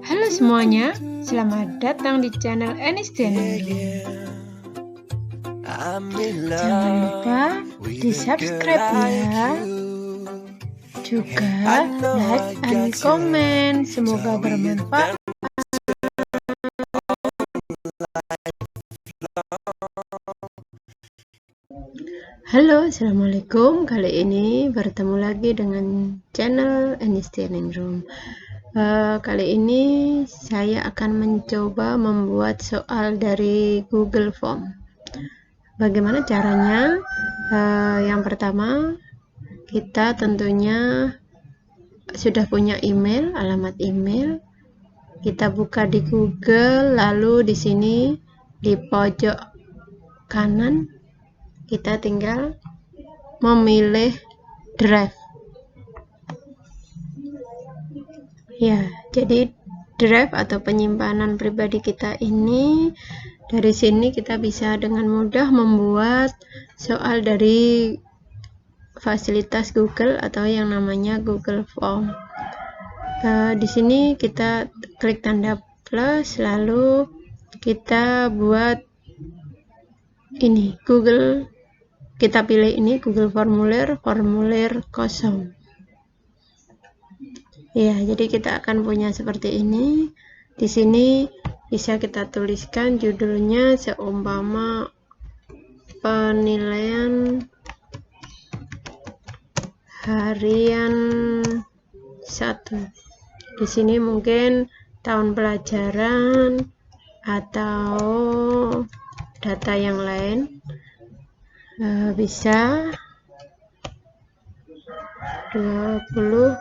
Halo semuanya, selamat datang di channel Enistianing Room. Jangan lupa di subscribe ya, juga like and comment. Semoga bermanfaat. Halo, assalamualaikum. Kali ini bertemu lagi dengan channel Enistianing Room. Kali ini saya akan mencoba membuat soal dari Google Form. Bagaimana caranya? Yang pertama, kita tentunya sudah punya email, alamat email. Kita buka di Google, lalu di sini di pojok kanan kita tinggal memilih drive. Ya, jadi drive atau penyimpanan pribadi kita ini, dari sini kita bisa dengan mudah membuat soal dari fasilitas Google atau yang namanya Google Form. Di sini kita klik tanda plus, lalu kita buat ini Google, kita pilih ini Google formulir kosong. Ya, jadi kita akan punya seperti ini. Di sini bisa kita tuliskan judulnya seumpama penilaian harian 1. Di sini mungkin tahun pelajaran atau data yang lain. Bisa 2021.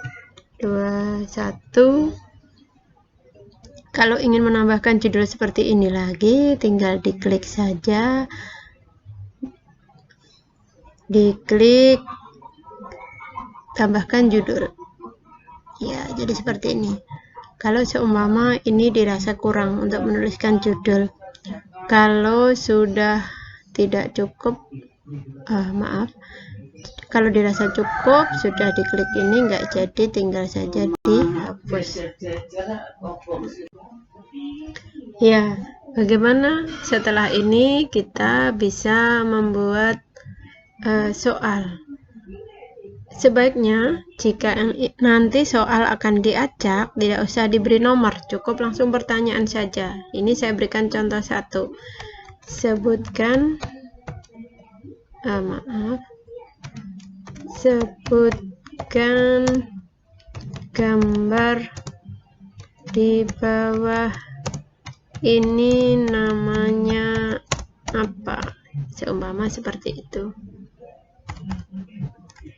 Kalau ingin menambahkan judul seperti ini lagi, tinggal diklik saja, diklik tambahkan judul. Ya, jadi seperti ini. Kalau seumpama ini dirasa kurang untuk menuliskan judul, kalau sudah tidak cukup, kalau dirasa cukup, sudah diklik ini enggak jadi, tinggal saja dihapus. Ya, bagaimana setelah ini kita bisa membuat soal. Sebaiknya jika nanti soal akan diacak, tidak usah diberi nomor, cukup langsung pertanyaan saja. Ini saya berikan contoh 1. Sebutkan sebutkan gambar di bawah ini namanya apa, seumpama seperti itu.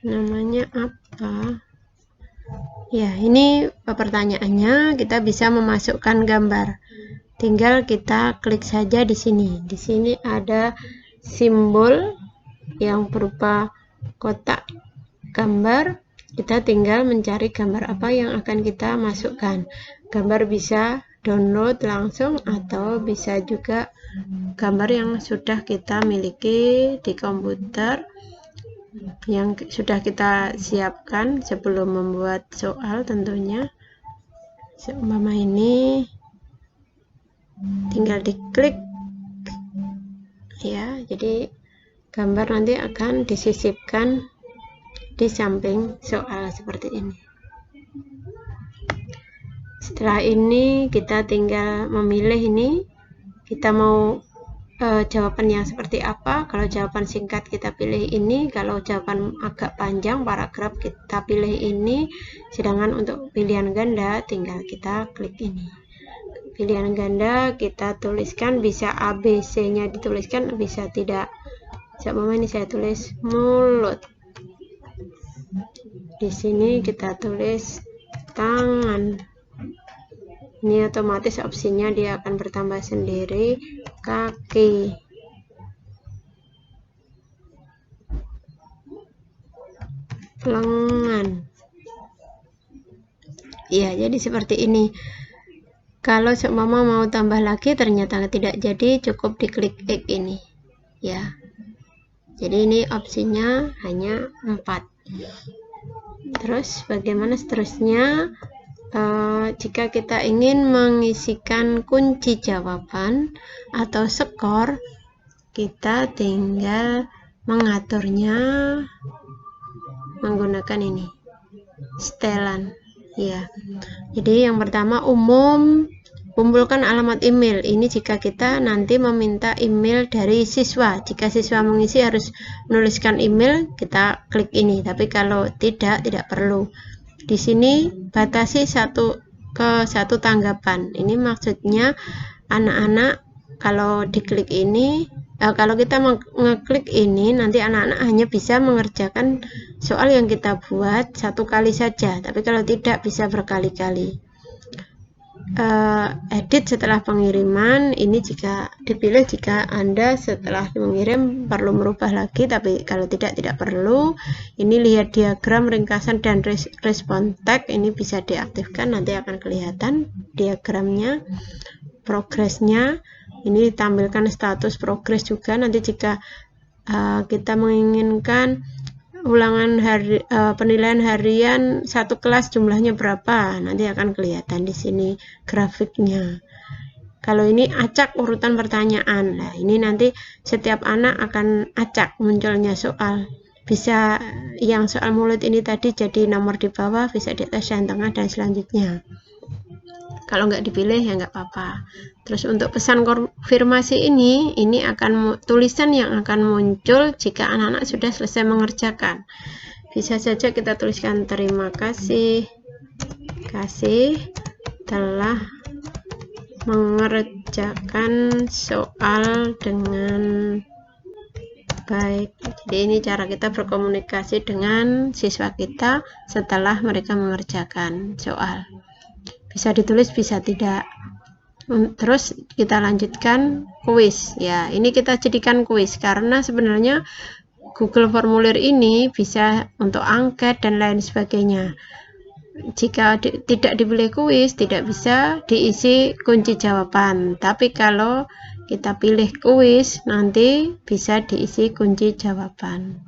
Namanya apa? Ya, ini pertanyaannya. Kita bisa memasukkan gambar. Tinggal kita klik saja di sini. Di sini ada simbol yang berupa kotak gambar. Kita tinggal mencari gambar apa yang akan kita masukkan. Gambar bisa download langsung atau bisa juga gambar yang sudah kita miliki di komputer, yang sudah kita siapkan sebelum membuat soal tentunya. Seumpama ini tinggal diklik ya, jadi gambar nanti akan disisipkan di samping soal seperti ini. Setelah ini kita tinggal memilih ini, kita mau jawaban yang seperti apa. Kalau jawaban singkat kita pilih ini, kalau jawaban agak panjang paragraf kita pilih ini, sedangkan untuk pilihan ganda tinggal kita klik ini. Pilihan ganda kita tuliskan, bisa ABC nya dituliskan, bisa tidak. Sama ini saya tulis mulut. Di sini kita tulis tangan. Ini otomatis opsinya dia akan bertambah sendiri. Kaki, lengan. Ya, jadi seperti ini. Kalau seumpama mau tambah lagi ternyata tidak jadi, cukup diklik X ini ya. Jadi ini opsinya hanya 4. Terus bagaimana seterusnya? jika kita ingin mengisikan kunci jawaban atau skor, kita tinggal mengaturnya menggunakan ini, setelan ya. Jadi yang pertama umum, kumpulkan alamat email. Ini jika kita nanti meminta email dari siswa. Jika siswa mengisi harus menuliskan email, kita klik ini. Tapi kalau tidak perlu. Di sini batasi 1 ke 1 tanggapan. Ini maksudnya anak-anak kalau diklik ini, kalau kita mengeklik ini, nanti anak-anak hanya bisa mengerjakan soal yang kita buat 1 kali saja. Tapi kalau tidak bisa berkali-kali. Edit setelah pengiriman, ini jika dipilih jika Anda setelah mengirim perlu merubah lagi, tapi kalau tidak perlu. Ini lihat diagram ringkasan dan respon tag, ini bisa diaktifkan, nanti akan kelihatan diagramnya, progresnya. Ini ditampilkan status progres juga, nanti jika kita menginginkan ulangan penilaian harian 1 kelas jumlahnya berapa, nanti akan kelihatan di sini grafiknya. Kalau ini acak urutan pertanyaan, nah ini nanti setiap anak akan acak munculnya soal. Bisa yang soal mulut ini tadi jadi nomor di bawah, bisa di atas dan tengah dan selanjutnya. Kalau nggak dipilih ya nggak apa-apa. Terus untuk pesan konfirmasi ini akan tulisan yang akan muncul jika anak-anak sudah selesai mengerjakan. Bisa saja kita tuliskan terima kasih telah mengerjakan soal dengan baik. Jadi ini cara kita berkomunikasi dengan siswa kita setelah mereka mengerjakan soal. Bisa ditulis, bisa tidak. Terus kita lanjutkan kuis ya. Ini kita jadikan kuis karena sebenarnya Google Formulir ini bisa untuk angket dan lain sebagainya. Jika tidak dipilih kuis, tidak bisa diisi kunci jawaban. Tapi kalau kita pilih kuis, nanti bisa diisi kunci jawaban.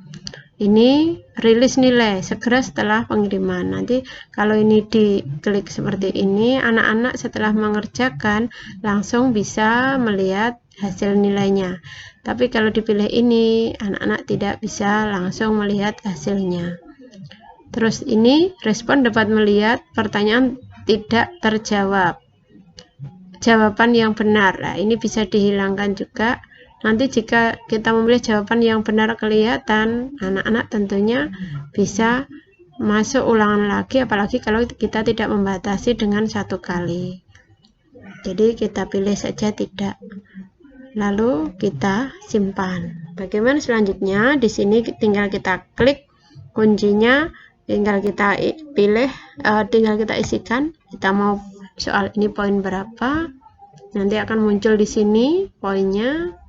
Ini rilis nilai segera setelah pengiriman. Nanti kalau ini diklik seperti ini, anak-anak setelah mengerjakan langsung bisa melihat hasil nilainya. Tapi kalau dipilih ini, anak-anak tidak bisa langsung melihat hasilnya. Terus ini respon dapat melihat pertanyaan tidak terjawab, jawaban yang benar. Nah, ini bisa dihilangkan juga. Nanti jika kita memilih jawaban yang benar kelihatan, anak-anak tentunya bisa masuk ulangan lagi, apalagi kalau kita tidak membatasi dengan 1 kali. Jadi kita pilih saja tidak. Lalu kita simpan. Bagaimana selanjutnya? Di sini tinggal kita klik kuncinya, tinggal kita pilih, tinggal kita isikan. Kita mau soal ini poin berapa? Nanti akan muncul di sini poinnya.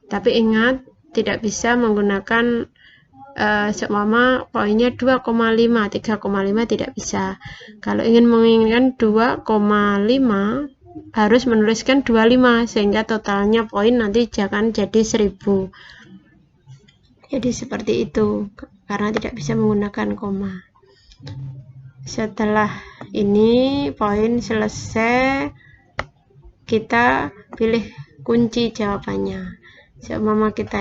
Tapi ingat, tidak bisa menggunakan seumpama poinnya 2,5, 3,5 tidak bisa. Kalau ingin menginginkan 2,5 harus menuliskan 25 sehingga totalnya poin nanti jangan jadi 1000. Jadi seperti itu karena tidak bisa menggunakan koma. Setelah ini poin selesai, kita pilih kunci jawabannya. Seumpama kita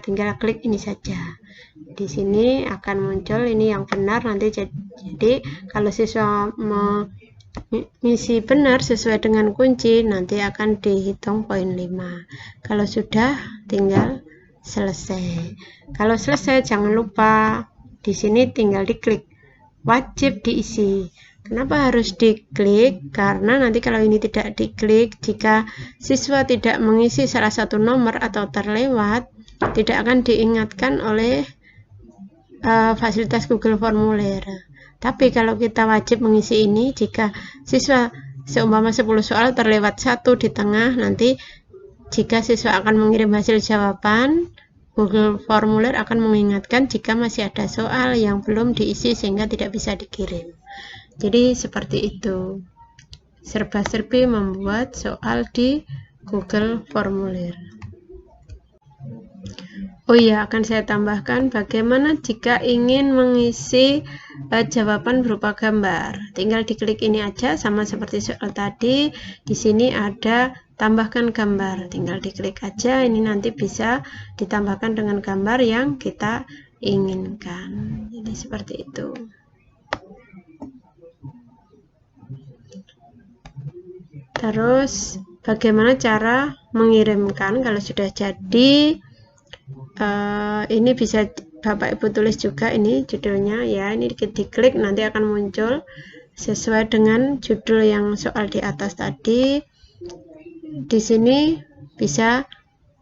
tinggal klik ini saja. Di sini akan muncul ini yang benar nanti. Jadi kalau siswa mengisi benar sesuai dengan kunci, nanti akan dihitung poin 5. Kalau sudah, tinggal selesai. Kalau selesai, jangan lupa di sini tinggal diklik wajib diisi. Kenapa harus diklik? Karena nanti kalau ini tidak diklik, jika siswa tidak mengisi salah satu nomor atau terlewat, tidak akan diingatkan oleh fasilitas Google Formulir. Tapi kalau kita wajib mengisi ini, jika siswa seumpama 10 soal terlewat 1 di tengah, nanti jika siswa akan mengirim hasil jawaban, Google Formulir akan mengingatkan jika masih ada soal yang belum diisi sehingga tidak bisa dikirim. Jadi seperti itu, serba-serbi membuat soal di Google Formulir. Oh iya, akan saya tambahkan bagaimana jika ingin mengisi jawaban berupa gambar. Tinggal diklik ini aja, sama seperti soal tadi. Di sini ada tambahkan gambar. Tinggal diklik aja, ini nanti bisa ditambahkan dengan gambar yang kita inginkan. Jadi seperti itu. Terus bagaimana cara mengirimkan kalau sudah jadi? Ini bisa Bapak Ibu tulis juga, ini judulnya ya, ini diklik nanti akan muncul sesuai dengan judul yang soal di atas tadi. Di sini bisa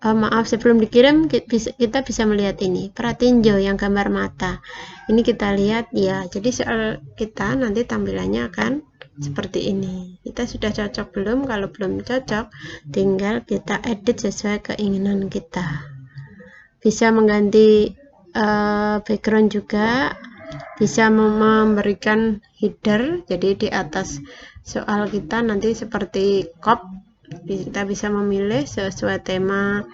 maaf, sebelum dikirim kita bisa melihat ini, pratinjo yang gambar mata. Ini kita lihat ya, jadi soal kita nanti tampilannya akan seperti ini. Kita sudah cocok belum? Kalau belum cocok, tinggal kita edit sesuai keinginan kita. Bisa mengganti background juga, bisa memberikan header, jadi di atas soal kita nanti seperti kop, kita bisa memilih sesuai tema.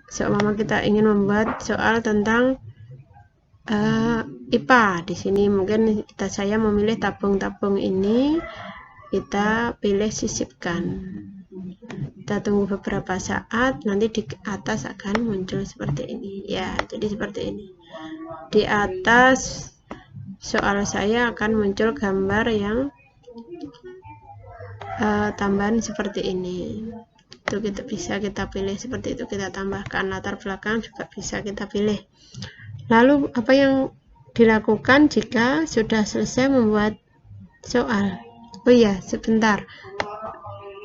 Seumpama kita ingin membuat soal tentang IPA, di sini mungkin saya memilih tabung-tabung ini, kita pilih sisipkan. Kita tunggu beberapa saat, nanti di atas akan muncul seperti ini ya. Jadi seperti ini, di atas soal saya akan muncul gambar yang tambahan seperti ini. Itu kita bisa kita pilih seperti itu, kita tambahkan latar belakang juga bisa kita pilih. Lalu apa yang dilakukan jika sudah selesai membuat soal? Oh iya, sebentar.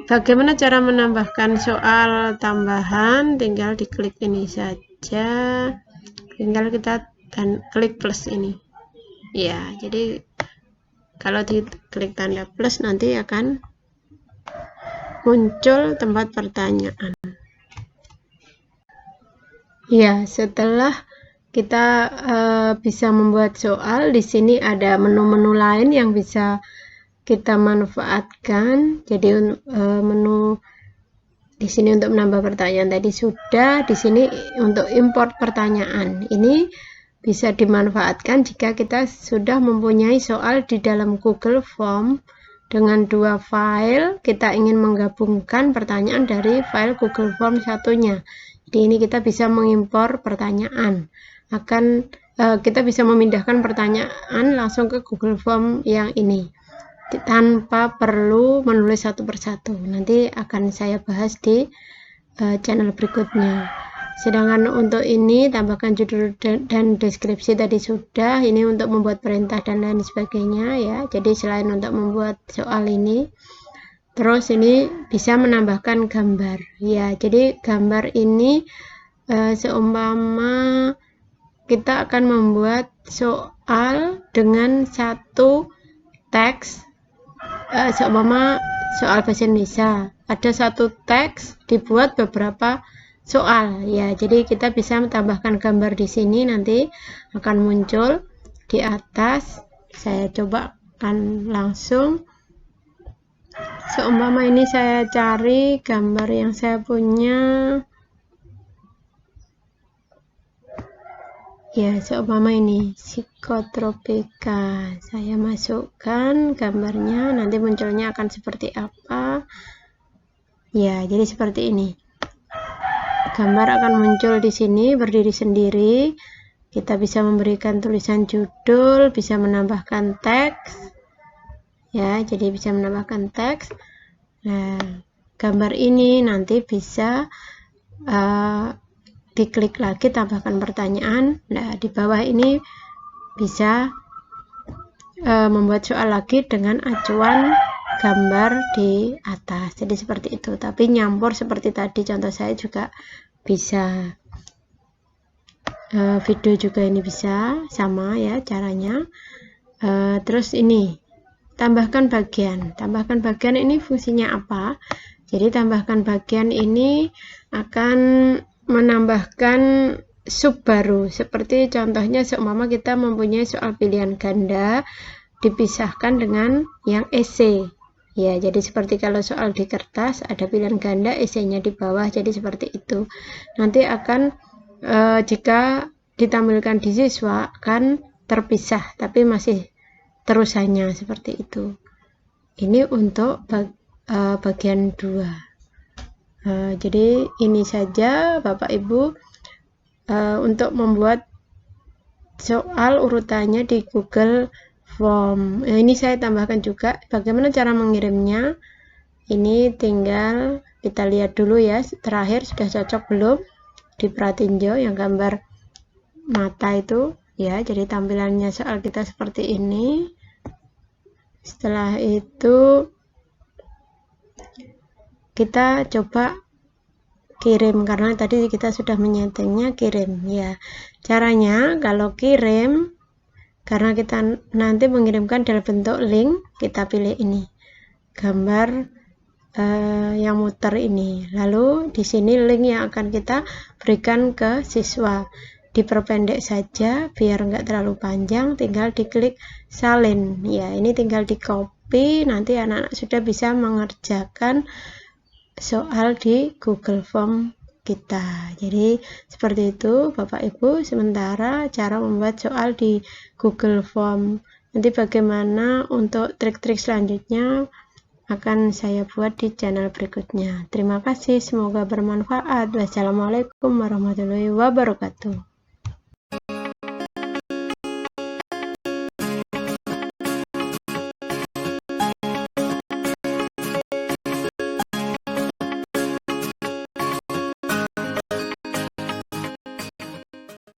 Bagaimana cara menambahkan soal tambahan? Tinggal diklik ini saja, tinggal kita klik plus ini ya. Jadi kalau diklik tanda plus nanti akan muncul tempat pertanyaan ya. Setelah kita bisa membuat soal, di sini ada menu-menu lain yang bisa kita manfaatkan. Jadi menu di sini untuk menambah pertanyaan tadi sudah. Di sini untuk import pertanyaan, ini bisa dimanfaatkan jika kita sudah mempunyai soal di dalam Google Form dengan dua file, kita ingin menggabungkan pertanyaan dari file Google Form satunya. Jadi ini kita bisa mengimpor pertanyaan, kita bisa memindahkan pertanyaan langsung ke Google Form yang ini tanpa perlu menulis satu persatu. Nanti akan saya bahas di channel berikutnya. Sedangkan untuk ini tambahkan judul dan deskripsi tadi sudah. Ini untuk membuat perintah dan lain sebagainya ya. Jadi selain untuk membuat soal ini, terus ini bisa menambahkan gambar ya. Jadi gambar ini seumpama kita akan membuat soal dengan satu teks, seumpama soal bahasa Indonesia, ada satu teks dibuat beberapa soal ya. Jadi kita bisa menambahkan gambar di sini, nanti akan muncul di atas. Saya coba akan langsung, seumpama ini saya cari gambar yang saya punya ya, seumpama ini psikotropika, saya masukkan gambarnya, nanti munculnya akan seperti apa ya. Jadi seperti ini, gambar akan muncul di sini berdiri sendiri. Kita bisa memberikan tulisan judul, bisa menambahkan teks ya. Jadi bisa menambahkan teks. Nah, gambar ini nanti bisa diklik lagi, tambahkan pertanyaan. Nah, di bawah ini bisa membuat soal lagi dengan acuan gambar di atas. Jadi seperti itu, tapi nyampur seperti tadi contoh saya juga bisa. Video juga ini bisa sama ya caranya. Terus ini tambahkan bagian. Tambahkan bagian ini fungsinya apa? Jadi tambahkan bagian ini akan menambahkan sub baru, seperti contohnya seumpama kita mempunyai soal pilihan ganda dipisahkan dengan yang esai ya. Jadi seperti kalau soal di kertas ada pilihan ganda, esainya di bawah, jadi seperti itu. Nanti akan jika ditampilkan di siswa kan terpisah tapi masih terusannya seperti itu. Ini untuk bagian 2. Jadi ini saja Bapak Ibu untuk membuat soal urutannya di Google Form. Ini saya tambahkan juga bagaimana cara mengirimnya. Ini tinggal kita lihat dulu ya, terakhir sudah cocok belum, diperhatiin Jo yang gambar mata itu ya. Jadi tampilannya soal kita seperti ini. Setelah itu kita coba kirim, karena tadi kita sudah menyetingnya kirim ya. Caranya kalau kirim, karena kita nanti mengirimkan dalam bentuk link, kita pilih ini gambar yang muter ini, lalu di sini link yang akan kita berikan ke siswa. Diperpendek saja biar enggak terlalu panjang, tinggal diklik salin ya. Ini tinggal di copy, nanti anak-anak sudah bisa mengerjakan soal di Google Form kita. Jadi seperti itu Bapak Ibu sementara cara membuat soal di Google Form. Nanti bagaimana untuk trik-trik selanjutnya akan saya buat di channel berikutnya. Terima kasih, semoga bermanfaat. Wassalamualaikum warahmatullahi wabarakatuh.